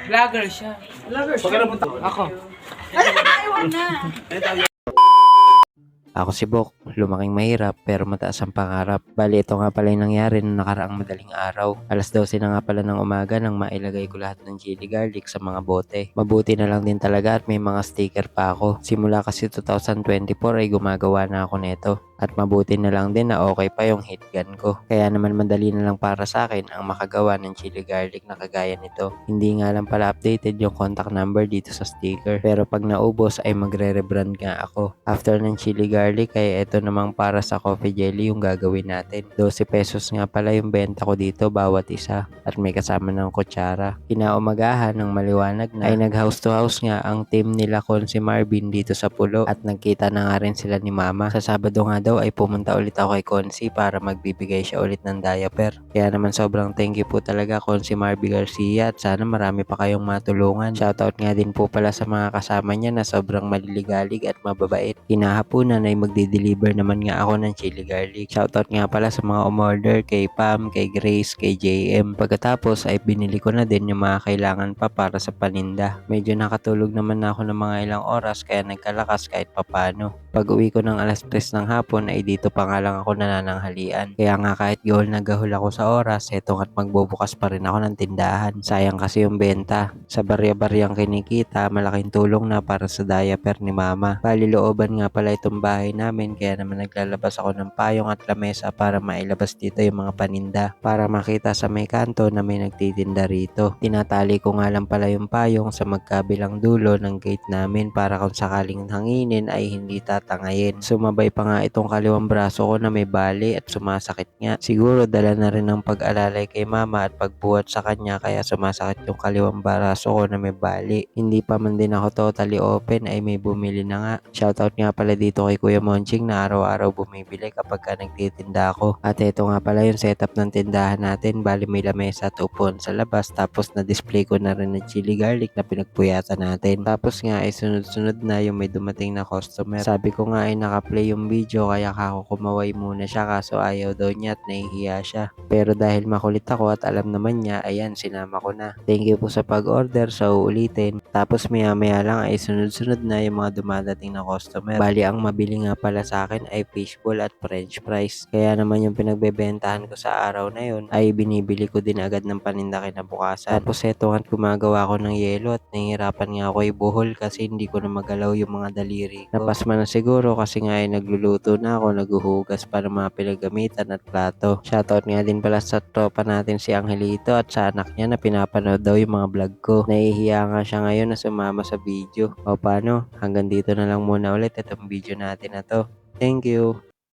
Vlogger siya. Ako. Ayaw na. Ako si Bok, lumaking mahirap pero mataas ang pangarap. Bali ito nga pala yung nangyari nung nakaraang madaling araw. Alas 12 na nga pala ng umaga nang mailagay ko lahat ng chili garlic sa mga bote. Mabuti na lang din talaga at may mga sticker pa ako. Simula kasi 2024 ay gumagawa na ako nito. At mabuti na lang din na okay pa yung heat gun ko. Kaya naman madali na lang para sa akin ang makagawa ng chili garlic na kagaya nito. Hindi nga lang pala updated yung contact number dito sa sticker. Pero pag naubos ay magre-rebrand nga ako. After ng chili garlic ay ito namang para sa coffee jelly yung gagawin natin. 12 pesos nga pala yung benta ko dito bawat isa. At may kasama ng kutsara. Kinaumagahan ng maliwanag na ay nag house to house nga ang team nila Konsi Marvin dito sa Pulo. At nagkita na nga rin sila ni Mama. Sa Sabado nga daw ay pumunta ulit ako kay Konsi para magbibigay siya ulit ng diaper. Kaya naman sobrang thank you po talaga Konsi Marvin Garcia at sana marami pa kayong matulungan. Shoutout nga din po pala sa mga kasama niya na sobrang maliligalig at mababait. Kinahaponan ay magdi-deliver naman nga ako ng chili garlic. Shoutout nga pala sa mga umorder kay Pam, kay Grace, kay JM. Pagkatapos ay binili ko na din yung mga kailangan pa para sa paninda. Medyo nakatulog naman ako ng mga ilang oras kaya nagkalakas kahit papano. Pag uwi ko ng alas 3 ng hapon ay dito pa nga lang ako nanananghalian. Kaya nga kahit gahol na gahol ako sa oras, etong at magbubukas pa rin ako ng tindahan. Sayang kasi yung benta. Sa barya-baryang kinikita, malaking tulong na para sa diaper ni Mama. Balilooban nga pala itong bahay namin kaya naman naglalabas ako ng payong at lamesa para mailabas dito yung mga paninda. Para makita sa may kanto na may nagtitinda rito. Tinatali ko nga lang pala yung payong sa magkabilang dulo ng gate namin para kung sakaling hanginin ay hindi tatangayin. Sumabay pa nga itong kaliwang braso ko na may bali at sumasakit nga. Siguro dala na rin ng pag-alalay kay Mama at pagbuhat sa kanya kaya sumasakit yung kaliwang braso ko na may bali. Hindi pa man din ako totally open ay may bumili na nga. Shoutout nga pala dito kay Kuya Monching na araw-araw bumibili kapag ka nagtitinda ako. At ito nga pala yung setup ng tindahan natin. Bali may lamesa at upuan sa labas tapos na-display ko na rin ng chili garlic na pinagpuyatan natin. Tapos nga ay sunod-sunod na yung may dumating na customer. Sabi ko nga ay naka-play yung video kaya ako kumaway muna siya kaso ayaw daw niya at nahihiya siya. Pero dahil makulit ako at alam naman niya, ayan sinama ko na. Thank you po sa pag-order sa uulitin. Tapos maya lang ay sunod-sunod na yung mga dumadating na customer. Bali ang mabili nga pala sa akin ay fishball at french fries. Kaya naman yung pinagbebentahan ko sa araw na yun ay binibili ko din agad ng paninda kinabukasan. Tapos eto at gumagawa ko ng yelo at nahihirapan nga ako ibuhol kasi hindi ko na magalaw yung mga daliri ko. Napasma na siguro kasi nga ay nagluluto na ako, naghuhugas para mga pinagamitan at plato. Shoutout nga din pala sa tropa natin si Angelito at sa anak niya na pinapanood daw yung mga vlog ko. Nahihiya nga siya ngayon na sumama sa video. O paano? Hanggang dito na lang muna ulit itong video natin na to. Thank you!